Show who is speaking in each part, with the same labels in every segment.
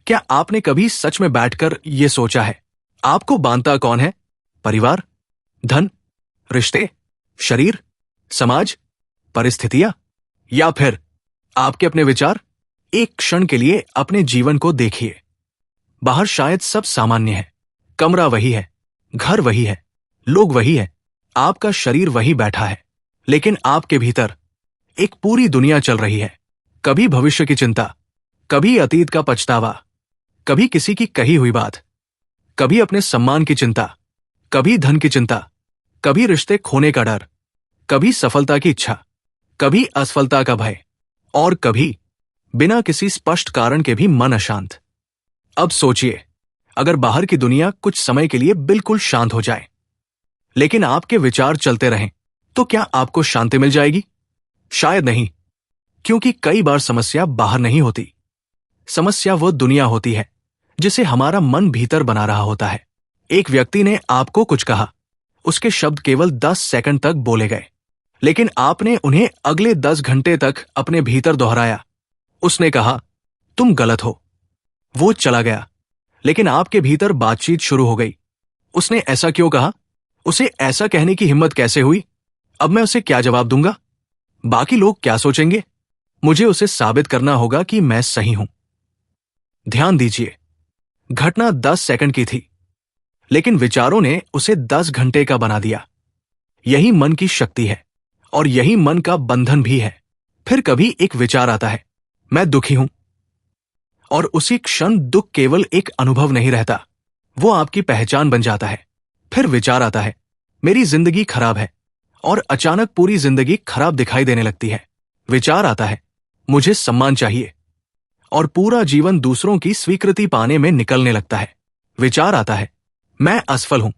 Speaker 1: क्या आपने कभी सच में बैठकर ये सोचा है, आपको बांधता कौन है? परिवार, धन, रिश्ते, शरीर, समाज, परिस्थितियां, या फिर आपके अपने विचार? एक क्षण के लिए अपने जीवन को देखिए। बाहर शायद सब सामान्य है, कमरा वही है, घर वही है, लोग वही है, आपका शरीर वही बैठा है, लेकिन आपके भीतर एक पूरी दुनिया चल रही है। कभी भविष्य की चिंता, कभी अतीत का पछतावा, कभी किसी की कही हुई बात, कभी अपने सम्मान की चिंता, कभी धन की चिंता, कभी रिश्ते खोने का डर, कभी सफलता की इच्छा, कभी असफलता का भय, और कभी बिना किसी स्पष्ट कारण के भी मन अशांत। अब सोचिए, अगर बाहर की दुनिया कुछ समय के लिए बिल्कुल शांत हो जाए, लेकिन आपके विचार चलते रहें, तो क्या आपको शांति मिल जाएगी? शायद नहीं, क्योंकि कई बार समस्या बाहर नहीं होती। समस्या वो दुनिया होती है जिसे हमारा मन भीतर बना रहा होता है। एक व्यक्ति ने आपको कुछ कहा, उसके शब्द केवल 10 सेकंड तक बोले गए, लेकिन आपने उन्हें अगले 10 घंटे तक अपने भीतर दोहराया। उसने कहा, तुम गलत हो। वो चला गया, लेकिन आपके भीतर बातचीत शुरू हो गई। उसने ऐसा क्यों कहा? उसे ऐसा कहने की हिम्मत कैसे हुई? अब मैं उसे क्या जवाब दूंगा? बाकी लोग क्या सोचेंगे? मुझे उसे साबित करना होगा कि मैं सही हूं। ध्यान दीजिए, घटना 10 सेकंड की थी, लेकिन विचारों ने उसे 10 घंटे का बना दिया। यही मन की शक्ति है, और यही मन का बंधन भी है। फिर कभी एक विचार आता है, मैं दुखी हूं, और उसी क्षण दुख केवल एक अनुभव नहीं रहता, वो आपकी पहचान बन जाता है। फिर विचार आता है, मेरी जिंदगी खराब है, और अचानक पूरी जिंदगी खराब दिखाई देने लगती है। विचार आता है, मुझे सम्मान चाहिए, और पूरा जीवन दूसरों की स्वीकृति पाने में निकलने लगता है। विचार आता है, मैं असफल हूं,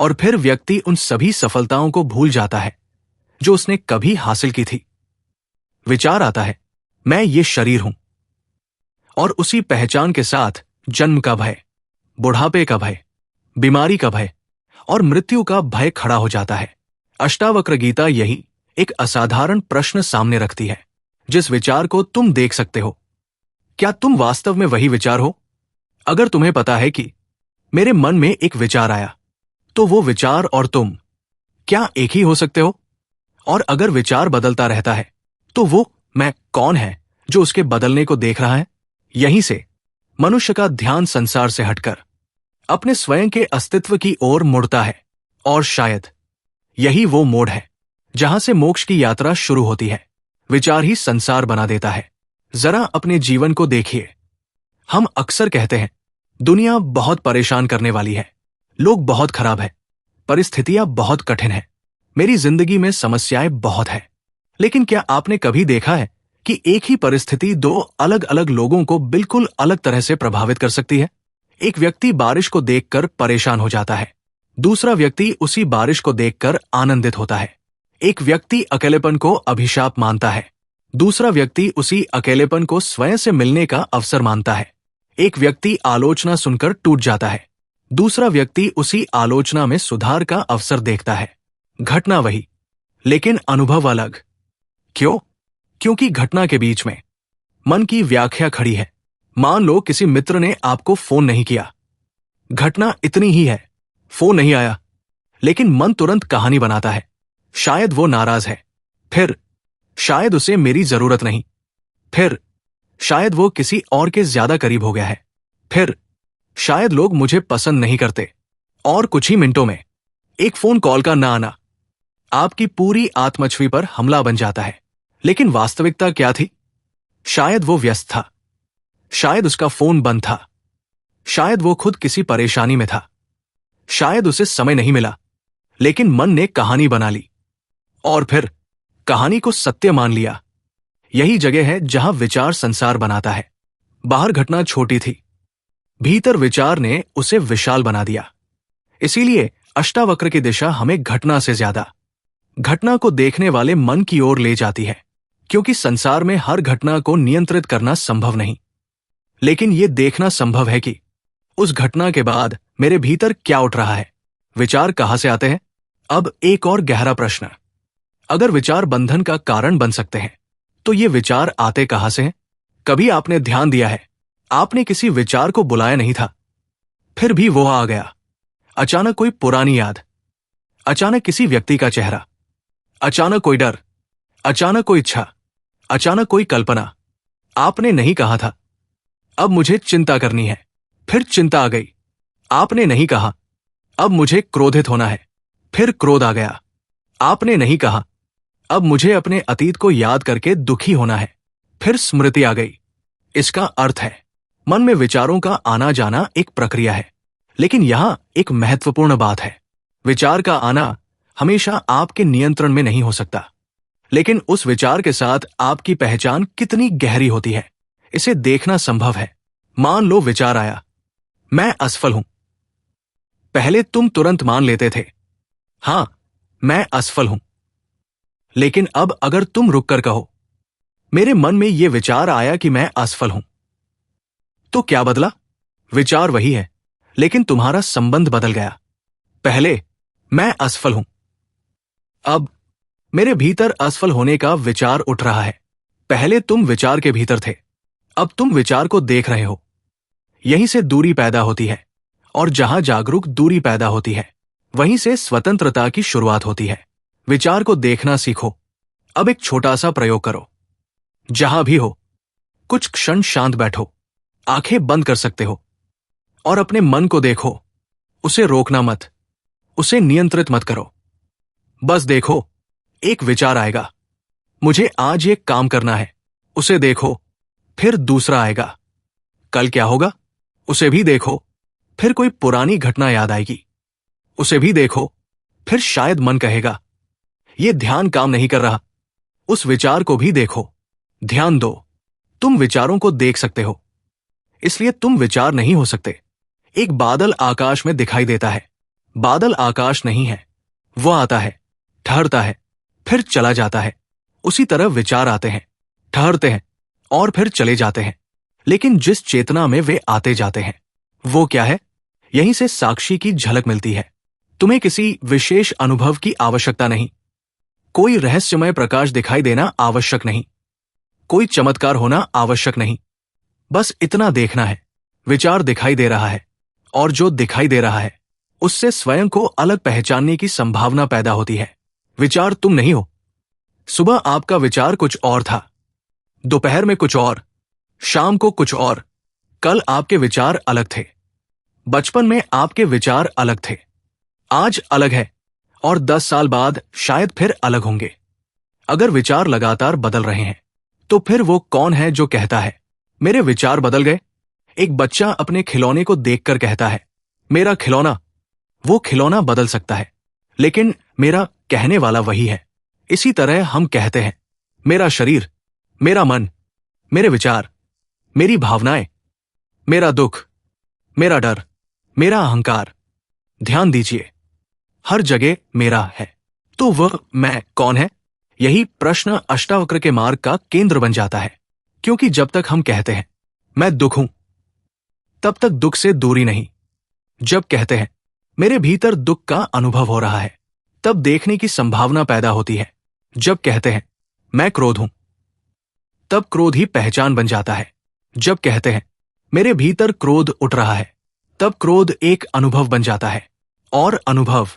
Speaker 1: और फिर व्यक्ति उन सभी सफलताओं को भूल जाता है जो उसने कभी हासिल की थी। विचार आता है, मैं ये शरीर हूं, और उसी पहचान के साथ जन्म का भय, बुढ़ापे का भय, बीमारी का भय और मृत्यु का भय खड़ा हो जाता है। अष्टावक्र गीता यही एक असाधारण प्रश्न सामने रखती है, जिस विचार को तुम देख सकते हो, क्या तुम वास्तव में वही विचार हो? अगर तुम्हें पता है कि मेरे मन में एक विचार आया, तो वो विचार और तुम क्या एक ही हो सकते हो? और अगर विचार बदलता रहता है, तो वो मैं कौन है जो उसके बदलने को देख रहा है? यहीं से मनुष्य का ध्यान संसार से हटकर अपने स्वयं के अस्तित्व की ओर मुड़ता है, और शायद यही वो मोड़ है जहां से मोक्ष की यात्रा शुरू होती है। विचार ही संसार बना देता है। जरा अपने जीवन को देखिए। हम अक्सर कहते हैं, दुनिया बहुत परेशान करने वाली है, लोग बहुत खराब है, परिस्थितियां बहुत कठिन है, मेरी जिंदगी में समस्याएं बहुत है। लेकिन क्या आपने कभी देखा है कि एक ही परिस्थिति दो अलग अलग लोगों को बिल्कुल अलग तरह से प्रभावित कर सकती है? एक व्यक्ति बारिश को देखकर परेशान हो जाता है, दूसरा व्यक्ति उसी बारिश को देखकर आनंदित होता है। एक व्यक्ति अकेलेपन को अभिशाप मानता है, दूसरा व्यक्ति उसी अकेलेपन को स्वयं से मिलने का अवसर मानता है। एक व्यक्ति आलोचना सुनकर टूट जाता है, दूसरा व्यक्ति उसी आलोचना में सुधार का अवसर देखता है। घटना वही, लेकिन अनुभव अलग। क्यों? क्योंकि घटना के बीच में मन की व्याख्या खड़ी है। मान लो किसी मित्र ने आपको फोन नहीं किया। घटना इतनी ही है, फोन नहीं आया, लेकिन मन तुरंत कहानी बनाता है। शायद वो नाराज है, फिर शायद उसे मेरी जरूरत नहीं, फिर शायद वो किसी और के ज्यादा करीब हो गया है, फिर शायद लोग मुझे पसंद नहीं करते। और कुछ ही मिनटों में एक फोन कॉल का ना आना आपकी पूरी आत्मछवि पर हमला बन जाता है। लेकिन वास्तविकता क्या थी? शायद वो व्यस्त था, शायद उसका फोन बंद था, शायद वो खुद किसी परेशानी में था, शायद उसे समय नहीं मिला, लेकिन मन ने कहानी बना ली, और फिर कहानी को सत्य मान लिया। यही जगह है जहां विचार संसार बनाता है। बाहर घटना छोटी थी, भीतर विचार ने उसे विशाल बना दिया। इसीलिए अष्टावक्र की दिशा हमें घटना से ज्यादा घटना को देखने वाले मन की ओर ले जाती है, क्योंकि संसार में हर घटना को नियंत्रित करना संभव नहीं, लेकिन यह देखना संभव है कि उस घटना के बाद मेरे भीतर क्या उठ रहा है। विचार कहां से आते हैं? अब एक और गहरा प्रश्न, अगर विचार बंधन का कारण बन सकते हैं, तो ये विचार आते कहां से हैं? कभी आपने ध्यान दिया है आपने किसी विचार को बुलाया नहीं था, फिर भी वो आ गया। अचानक कोई पुरानी याद, अचानक किसी व्यक्ति का चेहरा, अचानक कोई डर, अचानक कोई इच्छा, अचानक कोई कल्पना। आपने नहीं कहा था अब मुझे चिंता करनी है, फिर चिंता आ गई। आपने नहीं कहा अब मुझे क्रोधित होना है, फिर क्रोध आ गया। आपने नहीं कहा अब मुझे अपने अतीत को याद करके दुखी होना है, फिर स्मृति आ गई। इसका अर्थ है मन में विचारों का आना जाना एक प्रक्रिया है, लेकिन यहां एक महत्वपूर्ण बात है। विचार का आना हमेशा आपके नियंत्रण में नहीं हो सकता, लेकिन उस विचार के साथ आपकी पहचान कितनी गहरी होती है, इसे देखना संभव है। मान लो विचार आया, मैं असफल हूं। पहले तुम तुरंत मान लेते थे, हां मैं असफल हूं। लेकिन अब अगर तुम रुककर कहो, मेरे मन में यह विचार आया कि मैं असफल हूं, तो क्या बदला? विचार वही है, लेकिन तुम्हारा संबंध बदल गया। पहले मैं असफल हूं, अब मेरे भीतर असफल होने का विचार उठ रहा है। पहले तुम विचार के भीतर थे, अब तुम विचार को देख रहे हो। यहीं से दूरी पैदा होती है, और जहां जागरूक दूरी पैदा होती है, वहीं से स्वतंत्रता की शुरुआत होती है। विचार को देखना सीखो। अब एक छोटा सा प्रयोग करो। जहां भी हो, कुछ क्षण शांत बैठो, आंखें बंद कर सकते हो, और अपने मन को देखो। उसे रोकना मत, उसे नियंत्रित मत करो। बस देखो, एक विचार आएगा, मुझे आज ये काम करना है, उसे देखो। फिर दूसरा आएगा, कल क्या होगा, उसे भी देखो। फिर कोई पुरानी घटना याद आएगी, उसे भी देखो। फिर शायद मन कहेगा, ये ध्यान काम नहीं कर रहा, उस विचार को भी देखो। ध्यान दो, तुम विचारों को देख सकते हो, इसलिए तुम विचार नहीं हो सकते। एक बादल आकाश में दिखाई देता है, बादल आकाश नहीं है, वो आता है, ठहरता है, फिर चला जाता है। उसी तरह विचार आते हैं, ठहरते हैं, और फिर चले जाते हैं। लेकिन जिस चेतना में वे आते जाते हैं, वो क्या है? यहीं से साक्षी की झलक मिलती है। तुम्हें किसी विशेष अनुभव की आवश्यकता नहीं, कोई रहस्यमय प्रकाश दिखाई देना आवश्यक नहीं, कोई चमत्कार होना आवश्यक नहीं। बस इतना देखना है, विचार दिखाई दे रहा है, और जो दिखाई दे रहा है उससे स्वयं को अलग पहचानने की संभावना पैदा होती है। विचार तुम नहीं हो। सुबह आपका विचार कुछ और था, दोपहर में कुछ और, शाम को कुछ और। कल आपके विचार अलग थे, बचपन में आपके विचार अलग थे, आज अलग है, और 10 साल बाद शायद फिर अलग होंगे। अगर विचार लगातार बदल रहे हैं, तो फिर वो कौन है जो कहता है, मेरे विचार बदल गए? एक बच्चा अपने खिलौने को देखकर कहता है, मेरा खिलौना। वो खिलौना बदल सकता है, लेकिन मेरा कहने वाला वही है। इसी तरह हम कहते हैं, मेरा शरीर, मेरा मन, मेरे विचार, मेरी भावनाएं, मेरा दुख, मेरा डर, मेरा अहंकार। ध्यान दीजिए, हर जगह मेरा है। तो वह मैं कौन है? यही प्रश्न अष्टावक्र के मार्ग का केंद्र बन जाता है। क्योंकि जब तक हम कहते हैं मैं दुख हूं, तब तक दुख से दूरी नहीं। जब कहते हैं मेरे भीतर दुख का अनुभव हो रहा है, तब देखने की संभावना पैदा होती है। जब कहते हैं मैं क्रोध हूं, तब क्रोध ही पहचान बन जाता है। जब कहते हैं मेरे भीतर क्रोध उठ रहा है, तब क्रोध एक अनुभव बन जाता है, और अनुभव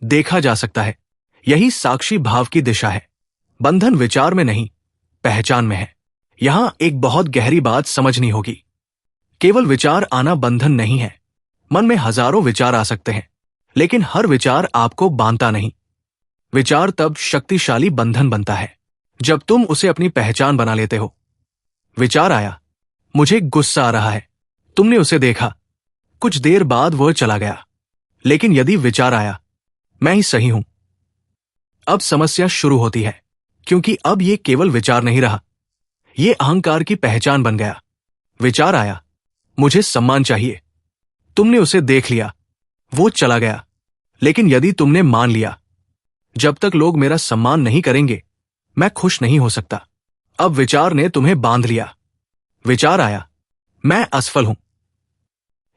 Speaker 1: देखा जा सकता है। यही साक्षी भाव की दिशा है। बंधन विचार में नहीं, पहचान में है। यहां एक बहुत गहरी बात समझनी होगी। केवल विचार आना बंधन नहीं है। मन में हजारों विचार आ सकते हैं, लेकिन हर विचार आपको बांधता नहीं। विचार तब शक्तिशाली बंधन बनता है जब तुम उसे अपनी पहचान बना लेते हो। विचार आया, मुझे गुस्सा आ रहा है, तुमने उसे देखा, कुछ देर बाद वह चला गया। लेकिन यदि विचार आया, मैं ही सही हूं, अब समस्या शुरू होती है, क्योंकि अब यह केवल विचार नहीं रहा, यह अहंकार की पहचान बन गया। विचार आया, मुझे सम्मान चाहिए, तुमने उसे देख लिया, वो चला गया। लेकिन यदि तुमने मान लिया, जब तक लोग मेरा सम्मान नहीं करेंगे, मैं खुश नहीं हो सकता, अब विचार ने तुम्हें बांध लिया। विचार आया, मैं असफल हूं।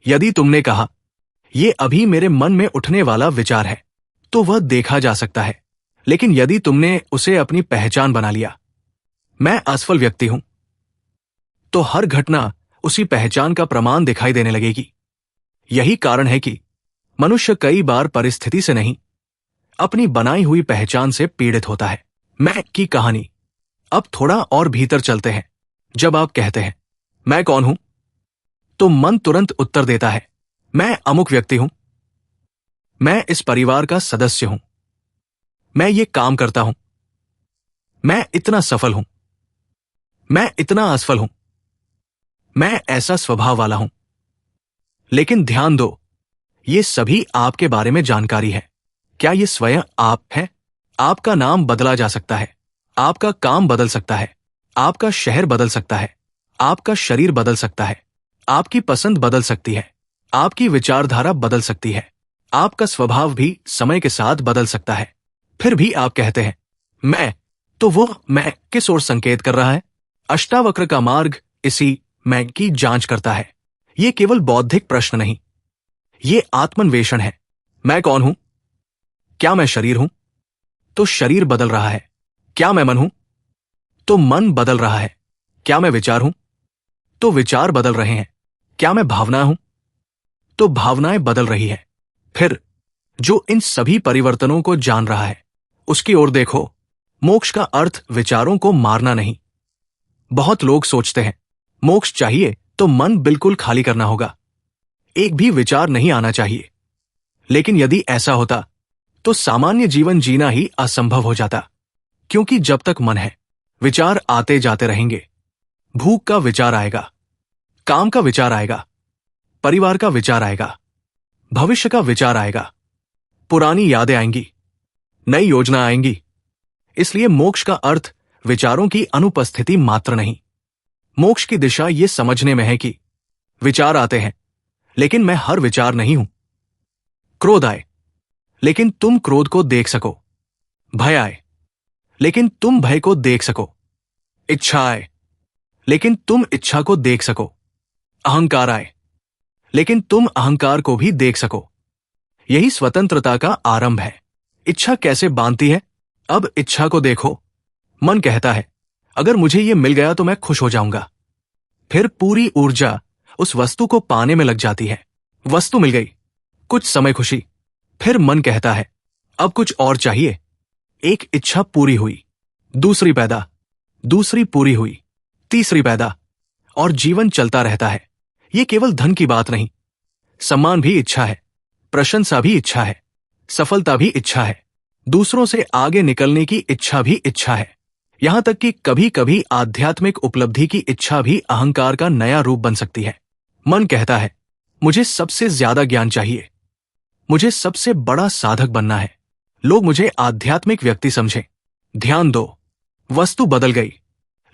Speaker 1: यदि तुमने कहा यह अभी मेरे मन में उठने वाला विचार है, तो वह देखा जा सकता है। लेकिन यदि तुमने उसे अपनी पहचान बना लिया, मैं असफल व्यक्ति हूं, तो हर घटना उसी पहचान का प्रमाण दिखाई देने लगेगी। यही कारण है कि मनुष्य कई बार परिस्थिति से नहीं, अपनी बनाई हुई पहचान से पीड़ित होता है। मैं की कहानी। अब थोड़ा और भीतर चलते हैं। जब आप कहते हैं मैं कौन हूं, तो मन तुरंत उत्तर देता है, मैं अमुक व्यक्ति हूं, मैं इस परिवार का सदस्य हूं, मैं ये काम करता हूं, मैं इतना सफल हूं, मैं इतना असफल हूं, मैं ऐसा स्वभाव वाला हूं। लेकिन ध्यान दो, ये सभी आपके बारे में जानकारी है। क्या ये स्वयं आप है? आपका नाम बदला जा सकता है, आपका काम बदल सकता है, आपका शहर बदल सकता है, आपका शरीर बदल सकता है, आपकी पसंद बदल सकती है, आपकी विचारधारा बदल सकती है, आपका स्वभाव भी समय के साथ बदल सकता है। फिर भी आप कहते हैं मैं, तो वो मैं किस ओर संकेत कर रहा है? अष्टावक्र का मार्ग इसी मैं की जांच करता है। ये केवल बौद्धिक प्रश्न नहीं, ये आत्मन्वेषण है। मैं कौन हूं? क्या मैं शरीर हूं? तो शरीर बदल रहा है। क्या मैं मन हूं? तो मन बदल रहा है। क्या मैं विचार हूं? तो विचार बदल रहे हैं। क्या मैं भावना हूं? तो भावनाएं बदल रही है। फिर जो इन सभी परिवर्तनों को जान रहा है, उसकी ओर देखो। मोक्ष का अर्थ विचारों को मारना नहीं। बहुत लोग सोचते हैं मोक्ष चाहिए तो मन बिल्कुल खाली करना होगा, एक भी विचार नहीं आना चाहिए। लेकिन यदि ऐसा होता तो सामान्य जीवन जीना ही असंभव हो जाता, क्योंकि जब तक मन है, विचार आते जाते रहेंगे। भूख का विचार आएगा, काम का विचार आएगा, परिवार का विचार आएगा, भविष्य का विचार आएगा, पुरानी यादें आएंगी, नई योजना आएंगी। इसलिए मोक्ष का अर्थ विचारों की अनुपस्थिति मात्र नहीं। मोक्ष की दिशा ये समझने में है कि विचार आते हैं, लेकिन मैं हर विचार नहीं हूं। क्रोध आए, लेकिन तुम क्रोध को देख सको। भय आए, लेकिन तुम भय को देख सको। इच्छा आए, लेकिन तुम इच्छा को देख सको। अहंकार आए, लेकिन तुम अहंकार को भी देख सको। यही स्वतंत्रता का आरंभ है। इच्छा कैसे बांधती है? अब इच्छा को देखो। मन कहता है अगर मुझे यह मिल गया तो मैं खुश हो जाऊंगा। फिर पूरी ऊर्जा उस वस्तु को पाने में लग जाती है। वस्तु मिल गई, कुछ समय खुशी। फिर मन कहता है अब कुछ और चाहिए। एक इच्छा पूरी हुई, दूसरी पैदा, दूसरी पूरी हुई, तीसरी पैदा, और जीवन चलता रहता है। यह केवल धन की बात नहीं, सम्मान भी इच्छा है, प्रशंसा भी इच्छा है, सफलता भी इच्छा है, दूसरों से आगे निकलने की इच्छा भी इच्छा है। यहां तक कि कभी कभी आध्यात्मिक उपलब्धि की इच्छा भी अहंकार का नया रूप बन सकती है। मन कहता है मुझे सबसे ज्यादा ज्ञान चाहिए, मुझे सबसे बड़ा साधक बनना है, लोग मुझे आध्यात्मिक व्यक्ति समझें। ध्यान दो, वस्तु बदल गई,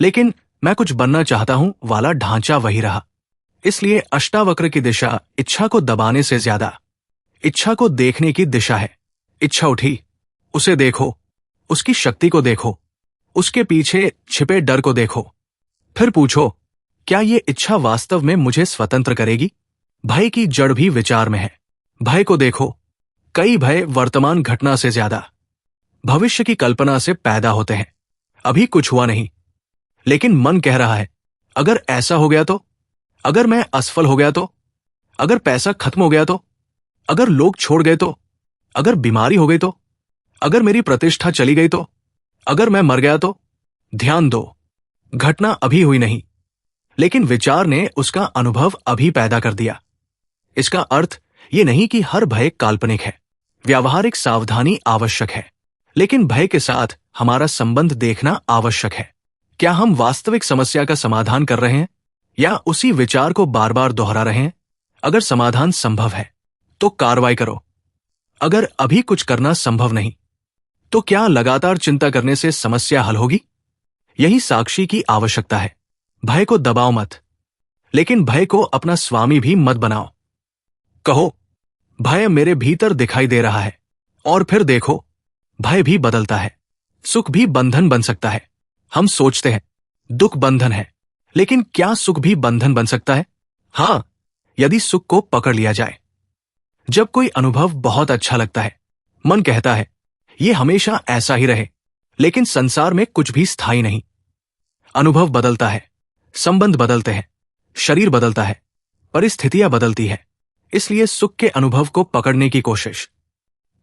Speaker 1: लेकिन मैं कुछ बनना चाहता हूं वाला ढांचा वही रहा। इसलिए अष्टावक्र की दिशा इच्छा को दबाने से ज्यादा इच्छा को देखने की दिशा है। इच्छा उठी, उसे देखो, उसकी शक्ति को देखो, उसके पीछे छिपे डर को देखो। फिर पूछो क्या ये इच्छा वास्तव में मुझे स्वतंत्र करेगी? भय की जड़ भी विचार में है। भय को देखो, कई भय वर्तमान घटना से ज्यादा भविष्य की कल्पना से पैदा होते हैं। अभी कुछ हुआ नहीं, लेकिन मन कह रहा है अगर ऐसा हो गया तो, अगर मैं असफल हो गया तो, अगर पैसा खत्म हो गया तो, अगर लोग छोड़ गए तो, अगर बीमारी हो गई तो, अगर मेरी प्रतिष्ठा चली गई तो, अगर मैं मर गया तो। ध्यान दो, घटना अभी हुई नहीं, लेकिन विचार ने उसका अनुभव अभी पैदा कर दिया। इसका अर्थ ये नहीं कि हर भय काल्पनिक है। व्यावहारिक सावधानी आवश्यक है, लेकिन भय के साथ हमारा संबंध देखना आवश्यक है। क्या हम वास्तविक समस्या का समाधान कर रहे हैं या उसी विचार को बार बार दोहरा रहे हैं? अगर समाधान संभव है तो कार्रवाई करो। अगर अभी कुछ करना संभव नहीं तो क्या लगातार चिंता करने से समस्या हल होगी? यही साक्षी की आवश्यकता है। भय को दबाओ मत, लेकिन भय को अपना स्वामी भी मत बनाओ। कहो भय मेरे भीतर दिखाई दे रहा है, और फिर देखो भय भी बदलता है। सुख भी बंधन बन सकता है। हम सोचते हैं दुख बंधन है, लेकिन क्या सुख भी बंधन बन सकता है? हां, यदि सुख को पकड़ लिया जाए। जब कोई अनुभव बहुत अच्छा लगता है, मन कहता है यह हमेशा ऐसा ही रहे, लेकिन संसार में कुछ भी स्थायी नहीं। अनुभव बदलता है, संबंध बदलते हैं, शरीर बदलता है, परिस्थितियां बदलती है, इसलिए सुख के अनुभव को पकड़ने की कोशिश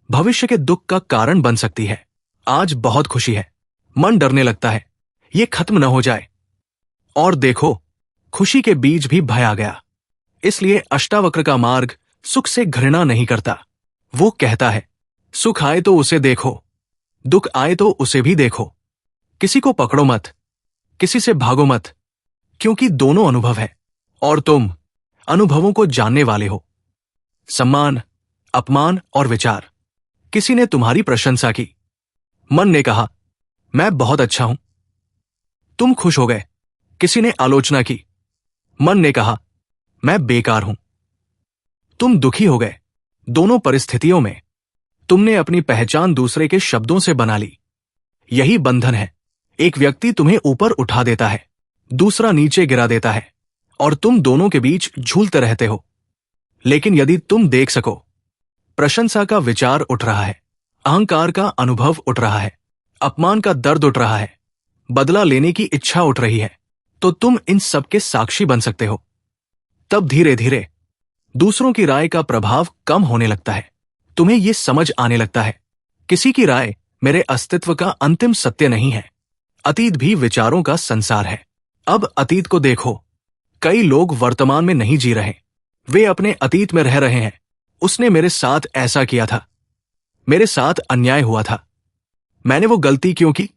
Speaker 1: भविष्य के दुख का कारण बन सकती है। आज बहुत खुशी है, मन डरने लगता है ये खत्म न हो जाए। और देखो, खुशी के बीच भी भय आ गया। इसलिए अष्टावक्र का मार्ग सुख से घृणा नहीं करता। वो कहता है, सुख आए तो उसे देखो, दुख आए तो उसे भी देखो। किसी को पकड़ो मत, किसी से भागो मत, क्योंकि दोनों अनुभव है और तुम अनुभवों को जानने वाले हो। सम्मान, अपमान और विचार। किसी ने तुम्हारी प्रशंसा की, मन ने कहा मैं बहुत अच्छा हूं, तुम खुश हो गए। किसी ने आलोचना की, मन ने कहा मैं बेकार हूं, तुम दुखी हो गए। दोनों परिस्थितियों में तुमने अपनी पहचान दूसरे के शब्दों से बना ली। यही बंधन है। एक व्यक्ति तुम्हें ऊपर उठा देता है, दूसरा नीचे गिरा देता है, और तुम दोनों के बीच झूलते रहते हो। लेकिन यदि तुम देख सको, प्रशंसा का विचार उठ रहा है, अहंकार का अनुभव उठ रहा है, अपमान का दर्द उठ रहा है, बदला लेने की इच्छा उठ रही है, तो तुम इन सब के साक्षी बन सकते हो। तब धीरे धीरे दूसरों की राय का प्रभाव कम होने लगता है। तुम्हें यह समझ आने लगता है, किसी की राय मेरे अस्तित्व का अंतिम सत्य नहीं है। अतीत भी विचारों का संसार है। अब अतीत को देखो, कई लोग वर्तमान में नहीं जी रहे, वे अपने अतीत में रह रहे हैं। उसने मेरे साथ ऐसा किया था, मेरे साथ अन्याय हुआ था, मैंने वो गलती क्यों की,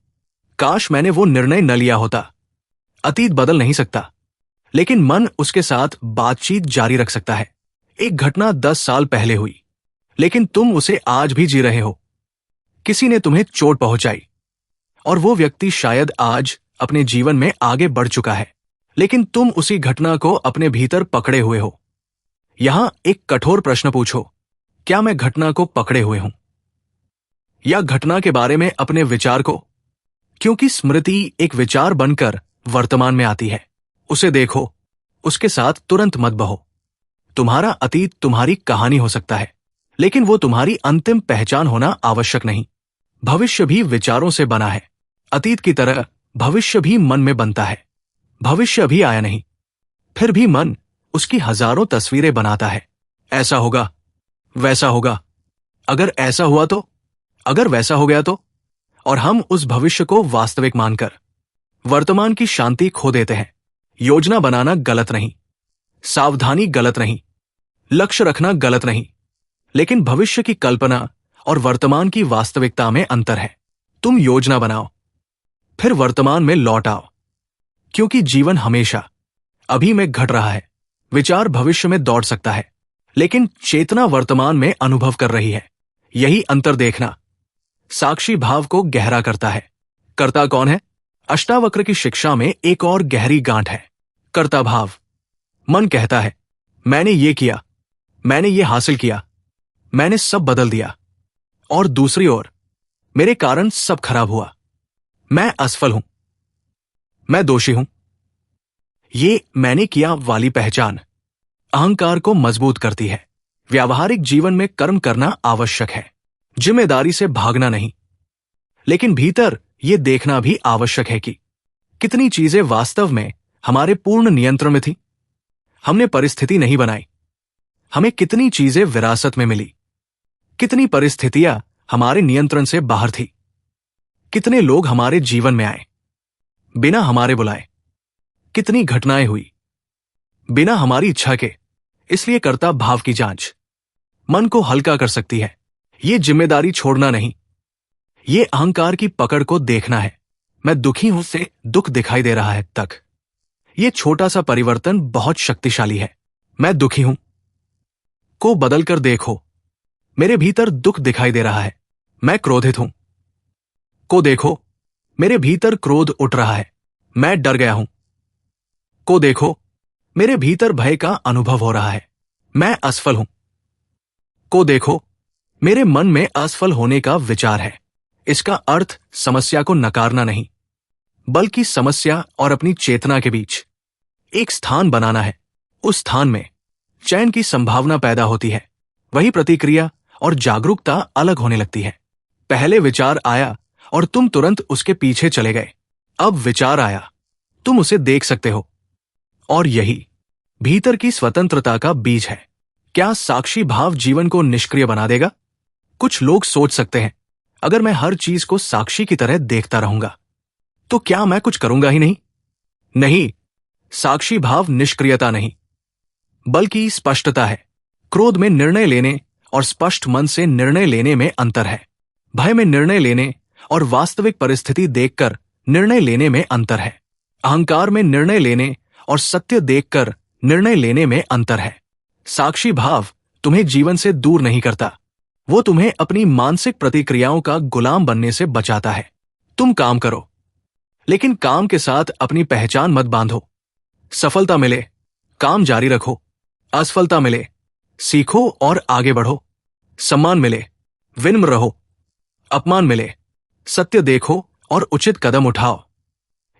Speaker 1: काश मैंने वो निर्णय न लिया होता। अतीत बदल नहीं सकता, लेकिन मन उसके साथ बातचीत जारी रख सकता है। एक घटना 10 साल पहले हुई, लेकिन तुम उसे आज भी जी रहे हो। किसी ने तुम्हें चोट पहुंचाई, और वो व्यक्ति शायद आज अपने जीवन में आगे बढ़ चुका है, लेकिन तुम उसी घटना को अपने भीतर पकड़े हुए हो। यहां एक कठोर प्रश्न पूछो, क्या मैं घटना को पकड़े हुए हूं, या घटना के बारे में अपने विचार को? क्योंकि स्मृति एक विचार बनकर वर्तमान में आती है। उसे देखो, उसके साथ तुरंत मत बहो। तुम्हारा अतीत तुम्हारी कहानी हो सकता है, लेकिन वो तुम्हारी अंतिम पहचान होना आवश्यक नहीं। भविष्य भी विचारों से बना है। अतीत की तरह भविष्य भी मन में बनता है। भविष्य अभी आया नहीं, फिर भी मन उसकी हजारों तस्वीरें बनाता है। ऐसा होगा, वैसा होगा, अगर ऐसा हुआ तो, अगर वैसा हो गया तो। और हम उस भविष्य को वास्तविक मानकर वर्तमान की शांति खो देते हैं। योजना बनाना गलत नहीं, सावधानी गलत नहीं, लक्ष्य रखना गलत नहीं, लेकिन भविष्य की कल्पना और वर्तमान की वास्तविकता में अंतर है। तुम योजना बनाओ, फिर वर्तमान में लौट आओ, क्योंकि जीवन हमेशा अभी में घट रहा है। विचार भविष्य में दौड़ सकता है, लेकिन चेतना वर्तमान में अनुभव कर रही है। यही अंतर देखना साक्षी भाव को गहरा करता है। कर्ता कौन है? अष्टावक्र की शिक्षा में एक और गहरी गांठ है, कर्ता भाव। मन कहता है, मैंने ये किया, मैंने ये हासिल किया, मैंने सब बदल दिया, और दूसरी ओर मेरे कारण सब खराब हुआ, मैं असफल हूं, मैं दोषी हूं। ये मैंने किया वाली पहचान अहंकार को मजबूत करती है। व्यावहारिक जीवन में कर्म करना आवश्यक है, जिम्मेदारी से भागना नहीं, लेकिन भीतर यह देखना भी आवश्यक है कि कितनी चीजें वास्तव में हमारे पूर्ण नियंत्रण में थी। हमने परिस्थिति नहीं बनाई। हमें कितनी चीजें विरासत में मिली, कितनी परिस्थितियां हमारे नियंत्रण से बाहर थी। कितने लोग हमारे जीवन में आए बिना हमारे बुलाए, कितनी घटनाएं हुई बिना हमारी इच्छा के। इसलिए कर्ता भाव की जांच मन को हल्का कर सकती है। ये जिम्मेदारी छोड़ना नहीं, ये अहंकार की पकड़ को देखना है। मैं दुखी हूं से दुख दिखाई दे रहा है तक ये छोटा सा परिवर्तन बहुत शक्तिशाली है। मैं दुखी हूं को बदलकर देखो, मेरे भीतर दुख दिखाई दे रहा है। मैं क्रोधित हूं को देखो, मेरे भीतर क्रोध उठ रहा है। मैं डर गया हूं को देखो, मेरे भीतर भय का अनुभव हो रहा है। मैं असफल हूं को देखो, मेरे मन में असफल होने का विचार है। इसका अर्थ समस्या को नकारना नहीं, बल्कि समस्या और अपनी चेतना के बीच एक स्थान बनाना है। उस स्थान में चैन की संभावना पैदा होती है। वही प्रतिक्रिया और जागरूकता अलग होने लगती है। पहले विचार आया और तुम तुरंत उसके पीछे चले गए। अब विचार आया, तुम उसे देख सकते हो, और यही भीतर की स्वतंत्रता का बीज है। क्या साक्षी भाव जीवन को निष्क्रिय बना देगा? कुछ लोग सोच सकते हैं, अगर मैं हर चीज को साक्षी की तरह देखता रहूंगा तो क्या मैं कुछ करूंगा ही नहीं? नहीं, साक्षी भाव निष्क्रियता नहीं, बल्कि स्पष्टता है। क्रोध में निर्णय लेने और स्पष्ट मन से निर्णय लेने में अंतर है। भय में निर्णय लेने और वास्तविक परिस्थिति देखकर निर्णय लेने में अंतर है। अहंकार में निर्णय लेने और सत्य देखकर निर्णय लेने में अंतर है। साक्षी भाव तुम्हें जीवन से दूर नहीं करता, वो तुम्हें अपनी मानसिक प्रतिक्रियाओं का गुलाम बनने से बचाता है। तुम काम करो, लेकिन काम के साथ अपनी पहचान मत बांधो। सफलता मिले, काम जारी रखो। असफलता मिले, सीखो और आगे बढ़ो। सम्मान मिले, विनम्र रहो। अपमान मिले, सत्य देखो और उचित कदम उठाओ।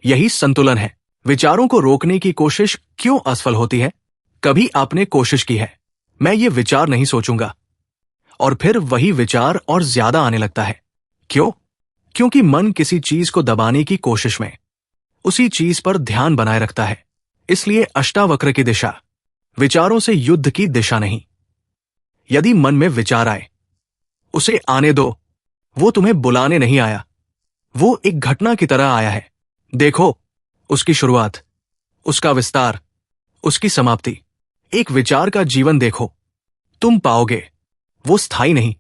Speaker 1: यही संतुलन है। विचारों को रोकने की कोशिश क्यों असफल होती है? कभी आपने कोशिश की है, मैं ये विचार नहीं सोचूंगा, और फिर वही विचार और ज्यादा आने लगता है। क्यों? क्योंकि मन किसी चीज को दबाने की कोशिश में उसी चीज पर ध्यान बनाए रखता है। इसलिए अष्टावक्र की दिशा विचारों से युद्ध की दिशा नहीं। यदि मन में विचार आए, उसे आने दो। वो तुम्हें बुलाने नहीं आया, वो एक घटना की तरह आया है। देखो उसकी शुरुआत, उसका विस्तार, उसकी समाप्ति। एक विचार का जीवन देखो, तुम पाओगे वो स्थायी नहीं।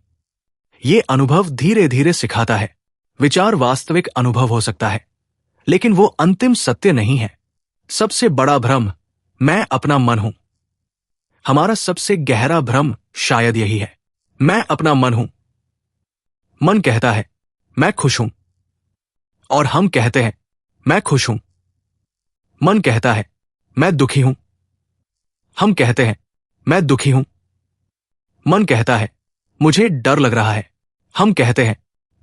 Speaker 1: ये अनुभव धीरे धीरे सिखाता है। विचार वास्तविक अनुभव हो सकता है, लेकिन वो अंतिम सत्य नहीं है। सबसे बड़ा भ्रम मैं अपना मन हूं। हमारा सबसे गहरा भ्रम शायद यही है, मैं अपना मन हूं। मन कहता है मैं खुश हूं, और हम कहते हैं मैं खुश हूं। मन कहता है मैं दुखी हूं, हम कहते हैं मैं दुखी हूं। मन कहता है मुझे डर लग रहा है, हम कहते हैं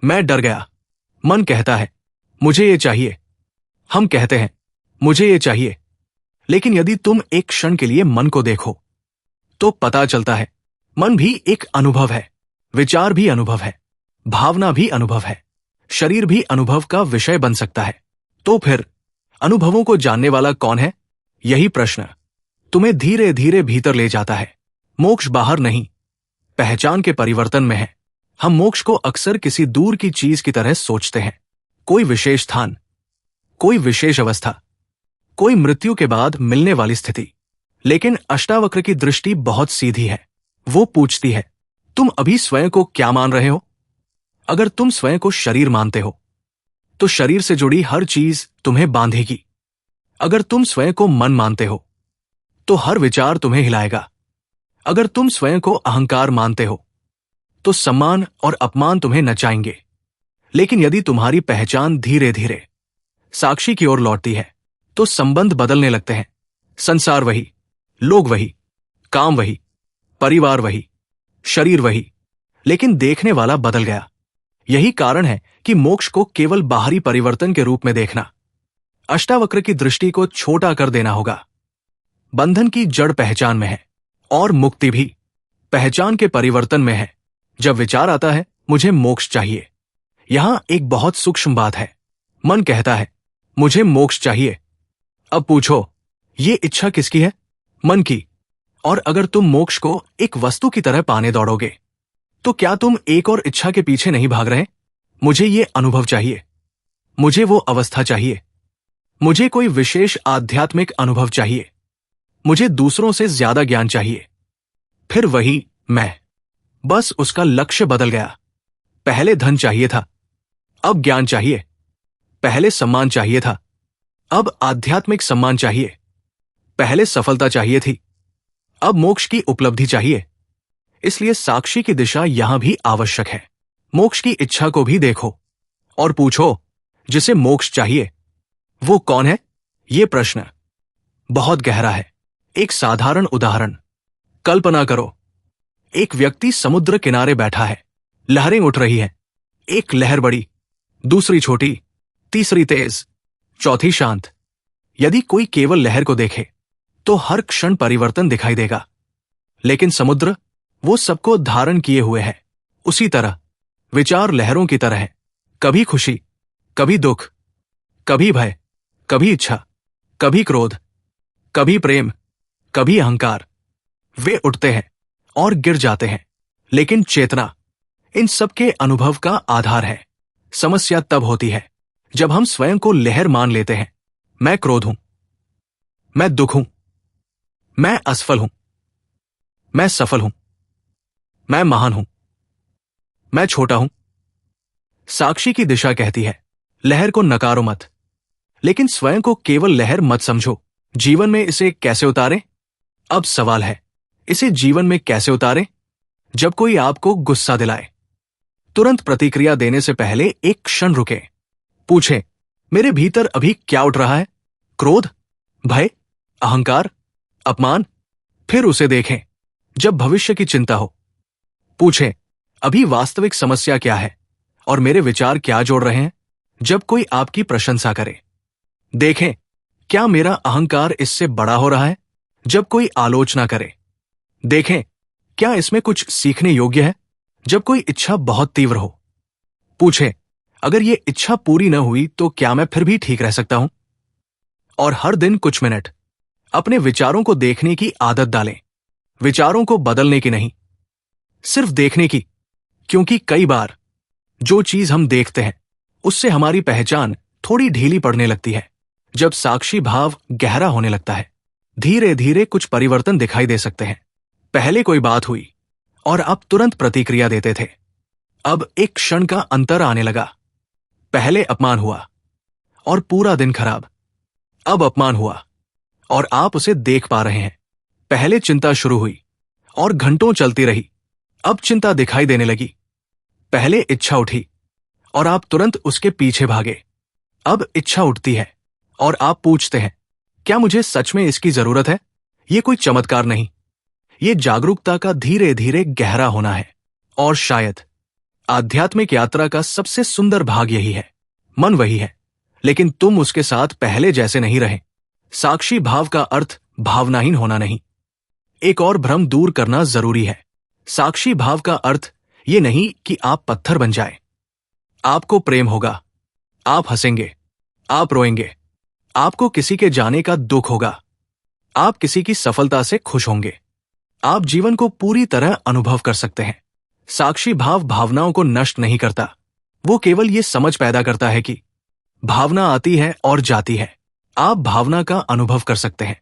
Speaker 1: मैं डर गया। मन कहता है मुझे ये चाहिए, हम कहते हैं मुझे ये चाहिए। लेकिन यदि तुम एक क्षण के लिए मन को देखो तो पता चलता है मन भी एक अनुभव है, विचार भी अनुभव है, भावना भी अनुभव है, शरीर भी अनुभव का विषय बन सकता है। तो फिर अनुभवों को जानने वाला कौन है? यही प्रश्न तुम्हें धीरे धीरे भीतर ले जाता है। मोक्ष बाहर नहीं, पहचान के परिवर्तन में है। हम मोक्ष को अक्सर किसी दूर की चीज की तरह सोचते हैं, कोई विशेष स्थान, कोई विशेष अवस्था, कोई मृत्यु के बाद मिलने वाली स्थिति। लेकिन अष्टावक्र की दृष्टि बहुत सीधी है। वो पूछती है तुम अभी स्वयं को क्या मान रहे हो? अगर तुम स्वयं को शरीर मानते हो तो शरीर से जुड़ी हर चीज तुम्हें बांधेगी। अगर तुम स्वयं को मन मानते हो तो हर विचार तुम्हें हिलाएगा। अगर तुम स्वयं को अहंकार मानते हो तो सम्मान और अपमान तुम्हें नचाएंगे। लेकिन यदि तुम्हारी पहचान धीरे धीरे साक्षी की ओर लौटती है तो संबंध बदलने लगते हैं। संसार वही, लोग वही, काम वही, परिवार वही, शरीर वही, लेकिन देखने वाला बदल गया। यही कारण है कि मोक्ष को केवल बाहरी परिवर्तन के रूप में देखना, अष्टावक्र की दृष्टि को छोटा कर देना होगा। बंधन की जड़ पहचान में है और मुक्ति भी पहचान के परिवर्तन में है। जब विचार आता है मुझे मोक्ष चाहिए, यहां एक बहुत सूक्ष्म बात है। मन कहता है मुझे मोक्ष चाहिए। अब पूछो ये इच्छा किसकी है? मन की। और अगर तुम मोक्ष को एक वस्तु की तरह पाने दौड़ोगे तो क्या तुम एक और इच्छा के पीछे नहीं भाग रहे? मुझे ये अनुभव चाहिए, मुझे वो अवस्था चाहिए, मुझे कोई विशेष आध्यात्मिक अनुभव चाहिए, मुझे दूसरों से ज्यादा ज्ञान चाहिए। फिर वही मैं, बस उसका लक्ष्य बदल गया। पहले धन चाहिए था, अब ज्ञान चाहिए। पहले सम्मान चाहिए था, अब आध्यात्मिक सम्मान चाहिए। पहले सफलता चाहिए थी, अब मोक्ष की उपलब्धि चाहिए। इसलिए साक्षी की दिशा यहां भी आवश्यक है। मोक्ष की इच्छा को भी देखो और पूछो जिसे मोक्ष चाहिए वो कौन है? ये प्रश्न बहुत गहरा है। एक साधारण उदाहरण कल्पना करो, एक व्यक्ति समुद्र किनारे बैठा है, लहरें उठ रही हैं। एक लहर बड़ी, दूसरी छोटी, तीसरी तेज, चौथी शांत। यदि कोई केवल लहर को देखे तो हर क्षण परिवर्तन दिखाई देगा, लेकिन समुद्र वो सबको धारण किए हुए है। उसी तरह विचार लहरों की तरह है, कभी खुशी, कभी दुख, कभी भय, कभी इच्छा, कभी क्रोध, कभी प्रेम, कभी अहंकार। वे उठते हैं और गिर जाते हैं, लेकिन चेतना इन सब के अनुभव का आधार है। समस्या तब होती है जब हम स्वयं को लहर मान लेते हैं। मैं क्रोध हूं, मैं दुख हूं, मैं असफल हूं, मैं सफल हूं, मैं महान हूं, मैं छोटा हूं। साक्षी की दिशा कहती है लहर को नकारो मत, लेकिन स्वयं को केवल लहर मत समझो। जीवन में इसे कैसे उतारें? अब सवाल है, इसे जीवन में कैसे उतारें? जब कोई आपको गुस्सा दिलाए, तुरंत प्रतिक्रिया देने से पहले एक क्षण रुके। पूछें, मेरे भीतर अभी क्या उठ रहा है? क्रोध, भय, अहंकार, अपमान? फिर उसे देखें। जब भविष्य की चिंता हो, पूछें, अभी वास्तविक समस्या क्या है और मेरे विचार क्या जोड़ रहे हैं? जब कोई आपकी प्रशंसा करे, देखें, क्या मेरा अहंकार इससे बड़ा हो रहा है? जब कोई आलोचना करे, देखें, क्या इसमें कुछ सीखने योग्य है? जब कोई इच्छा बहुत तीव्र हो, पूछें, अगर यह इच्छा पूरी न हुई तो क्या मैं फिर भी ठीक रह सकता हूं? और हर दिन कुछ मिनट अपने विचारों को देखने की आदत डालें। विचारों को बदलने की नहीं, सिर्फ देखने की। क्योंकि कई बार जो चीज हम देखते हैं उससे हमारी पहचान थोड़ी ढीली पड़ने लगती है। जब साक्षी भाव गहरा होने लगता है, धीरे धीरे कुछ परिवर्तन दिखाई दे सकते हैं। पहले कोई बात हुई और आप तुरंत प्रतिक्रिया देते थे। अब एक क्षण का अंतर आने लगा। पहले अपमान हुआ और पूरा दिन खराब। अब अपमान हुआ और आप उसे देख पा रहे हैं। पहले चिंता शुरू हुई और घंटों चलती रही। अब चिंता दिखाई देने लगी। पहले इच्छा उठी और आप तुरंत उसके पीछे भागे। अब इच्छा उठती है और आप पूछते हैं, क्या मुझे सच में इसकी जरूरत है? यह कोई चमत्कार नहीं, ये जागरूकता का धीरे धीरे गहरा होना है। और शायद आध्यात्मिक यात्रा का सबसे सुंदर भाग यही है। मन वही है, लेकिन तुम उसके साथ पहले जैसे नहीं रहे। साक्षी भाव का अर्थ भावनाहीन होना नहीं। एक और भ्रम दूर करना जरूरी है। साक्षी भाव का अर्थ ये नहीं कि आप पत्थर बन जाए। आपको प्रेम होगा, आप हंसेंगे, आप रोएंगे, आपको किसी के जाने का दुख होगा, आप किसी की सफलता से खुश होंगे। आप जीवन को पूरी तरह अनुभव कर सकते हैं। साक्षी भाव भावनाओं को नष्ट नहीं करता, वो केवल ये समझ पैदा करता है कि भावना आती है और जाती है। आप भावना का अनुभव कर सकते हैं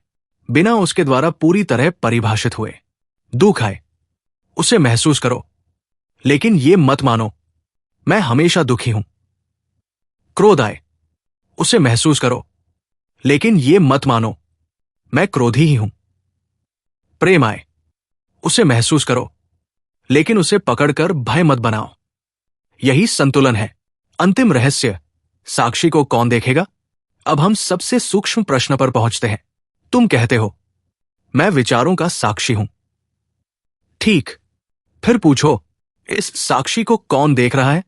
Speaker 1: बिना उसके द्वारा पूरी तरह परिभाषित हुए। दुख आए, उसे महसूस करो, लेकिन ये मत मानो मैं हमेशा दुखी हूं। क्रोध आए, उसे महसूस करो, लेकिन ये मत मानो मैं क्रोधी ही हूं। प्रेम आए, उसे महसूस करो, लेकिन उसे पकड़कर भय मत बनाओ। यही संतुलन है। अंतिम रहस्य, साक्षी को कौन देखेगा? अब हम सबसे सूक्ष्म प्रश्न पर पहुंचते हैं। तुम कहते हो मैं विचारों का साक्षी हूं। ठीक, फिर पूछो, इस साक्षी को कौन देख रहा है?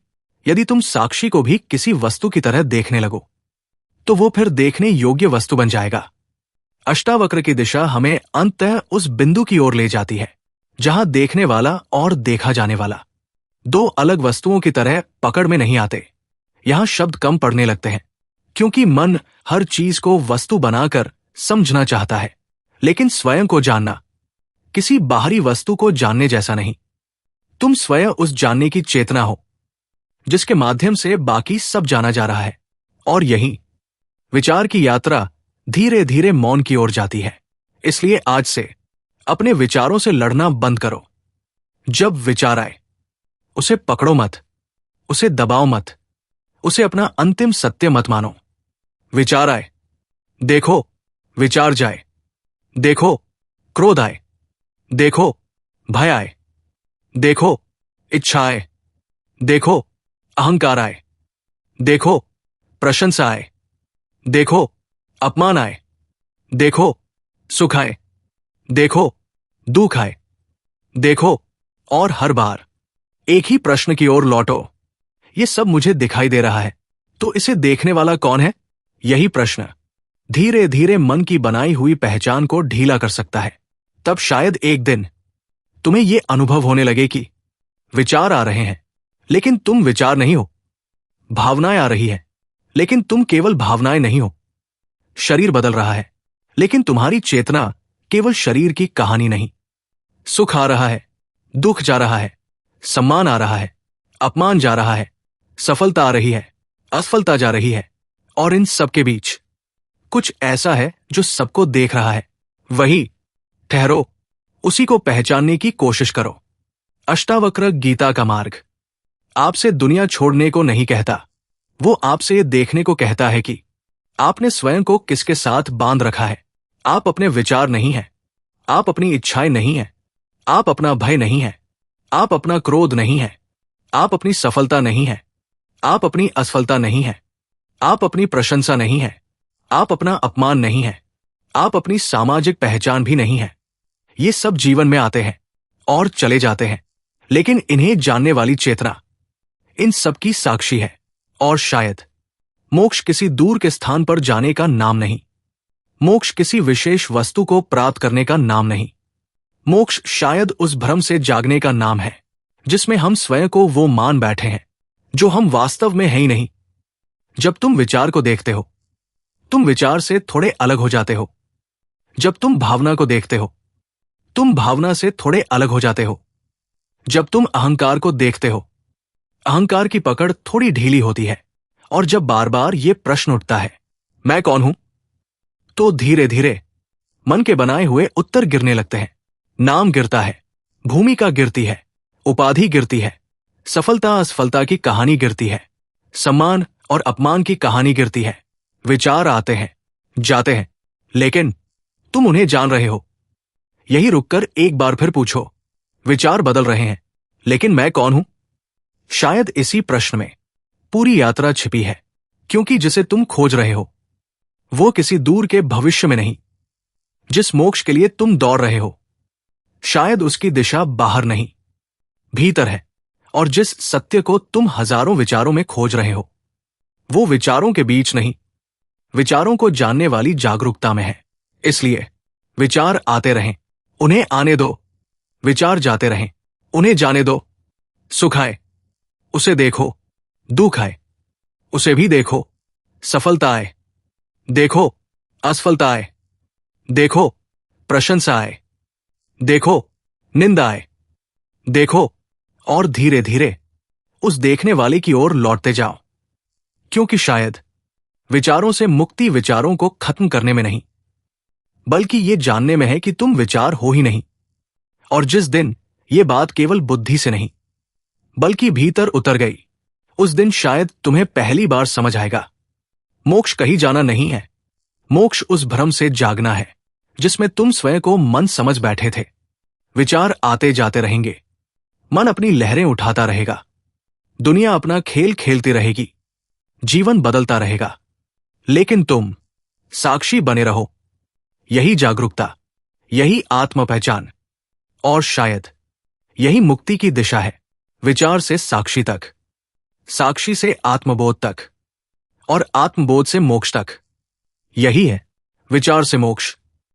Speaker 1: यदि तुम साक्षी को भी किसी वस्तु की तरह देखने लगो, तो वो फिर देखने योग्य वस्तु बन जाएगा। अष्टावक्र की दिशा हमें अंततः उस बिंदु की ओर ले जाती है जहां देखने वाला और देखा जाने वाला दो अलग वस्तुओं की तरह पकड़ में नहीं आते। यहां शब्द कम पड़ने लगते हैं, क्योंकि मन हर चीज को वस्तु बनाकर समझना चाहता है। लेकिन स्वयं को जानना किसी बाहरी वस्तु को जानने जैसा नहीं। तुम स्वयं उस जानने की चेतना हो जिसके माध्यम से बाकी सब जाना जा रहा है। और यही विचार की यात्रा धीरे धीरे मौन की ओर जाती है। इसलिए आज से अपने विचारों से लड़ना बंद करो। जब विचार आए, उसे पकड़ो मत, उसे दबाओ मत, उसे अपना अंतिम सत्य मत मानो। विचार आए, देखो, विचार जाए, देखो, क्रोध आए, देखो, भय आए, देखो, इच्छा आए, देखो, अहंकार आए, देखो, प्रशंसा आए, देखो, अपमान आए, देखो, सुख आए, देखो, दुख आए, देखो, और हर बार एक ही प्रश्न की ओर लौटो, ये सब मुझे दिखाई दे रहा है, तो इसे देखने वाला कौन है? यही प्रश्न धीरे धीरे मन की बनाई हुई पहचान को ढीला कर सकता है। तब शायद एक दिन तुम्हें यह अनुभव होने लगे कि विचार आ रहे हैं, लेकिन तुम विचार नहीं हो। भावनाएं आ रही है, लेकिन तुम केवल भावनाएं नहीं हो। शरीर बदल रहा है, लेकिन तुम्हारी चेतना केवल शरीर की कहानी नहीं। सुख आ रहा है, दुख जा रहा है, सम्मान आ रहा है, अपमान जा रहा है, सफलता आ रही है, असफलता जा रही है, और इन सब के बीच कुछ ऐसा है जो सबको देख रहा है। वही ठहरो, उसी को पहचानने की कोशिश करो। अष्टावक्र गीता का मार्ग आपसे दुनिया छोड़ने को नहीं कहता, वो आपसे ये देखने को कहता है कि आपने स्वयं को किसके साथ बांध रखा है। आप अपने विचार नहीं हैं, आप अपनी इच्छाएं नहीं हैं, आप अपना भय नहीं है, आप अपना क्रोध नहीं है, आप अपनी सफलता नहीं है, आप अपनी असफलता नहीं है, आप अपनी प्रशंसा नहीं है, आप अपना अपमान नहीं है, आप अपनी सामाजिक पहचान भी नहीं है। ये सब जीवन में आते हैं और चले जाते हैं, लेकिन इन्हें जानने वाली चेतना इन सब की साक्षी है। और शायद मोक्ष किसी दूर के स्थान पर जाने का नाम नहीं, मोक्ष किसी विशेष वस्तु को प्राप्त करने का नाम नहीं। मोक्ष शायद उस भ्रम से जागने का नाम है जिसमें हम स्वयं को वो मान बैठे हैं जो हम वास्तव में है ही नहीं। जब तुम विचार को देखते हो, तुम विचार से थोड़े अलग हो जाते हो। जब तुम भावना को देखते हो, तुम भावना से थोड़े अलग हो जाते हो। जब तुम अहंकार को देखते हो, अहंकार की पकड़ थोड़ी ढीली होती है। और जब बार बार ये प्रश्न उठता है, मैं कौन हूं, तो धीरे धीरे मन के बनाए हुए उत्तर गिरने लगते हैं। नाम गिरता है, भूमिका गिरती है, उपाधि गिरती है, सफलता असफलता की कहानी गिरती है, सम्मान और अपमान की कहानी गिरती है। विचार आते हैं, जाते हैं, लेकिन तुम उन्हें जान रहे हो। यही रुककर एक बार फिर पूछो, विचार बदल रहे हैं, लेकिन मैं कौन हूं? शायद इसी प्रश्न में पूरी यात्रा छिपी है, क्योंकि जिसे तुम खोज रहे हो वो किसी दूर के भविष्य में नहीं, जिस मोक्ष के लिए तुम दौड़ रहे हो शायद उसकी दिशा बाहर नहीं, भीतर है। और जिस सत्य को तुम हजारों विचारों में खोज रहे हो वो विचारों के बीच नहीं, विचारों को जानने वाली जागरूकता में है। इसलिए विचार आते रहें, उन्हें आने दो। विचार जाते रहें, उन्हें जाने दो। सुख आए, उसे देखो, दुख आए, उसे भी देखो। सफलता आए, देखो, असफलता आए, देखो, प्रशंसा आए, देखो, निंदा आए, देखो, और धीरे धीरे उस देखने वाले की ओर लौटते जाओ। क्योंकि शायद विचारों से मुक्ति विचारों को खत्म करने में नहीं, बल्कि ये जानने में है कि तुम विचार हो ही नहीं। और जिस दिन ये बात केवल बुद्धि से नहीं बल्कि भीतर उतर गई, उस दिन शायद तुम्हें पहली बार समझ आएगा, मोक्ष कहीं जाना नहीं है, मोक्ष उस भ्रम से जागना है जिसमें तुम स्वयं को मन समझ बैठे थे। विचार आते जाते रहेंगे, मन अपनी लहरें उठाता रहेगा, दुनिया अपना खेल खेलती रहेगी, जीवन बदलता रहेगा, लेकिन तुम साक्षी बने रहो। यही जागरूकता, यही आत्म पहचान, और शायद यही मुक्ति की दिशा है। विचार से साक्षी तक, साक्षी से आत्मबोध तक, और आत्मबोध से मोक्ष तक। यही है विचार से मोक्ष।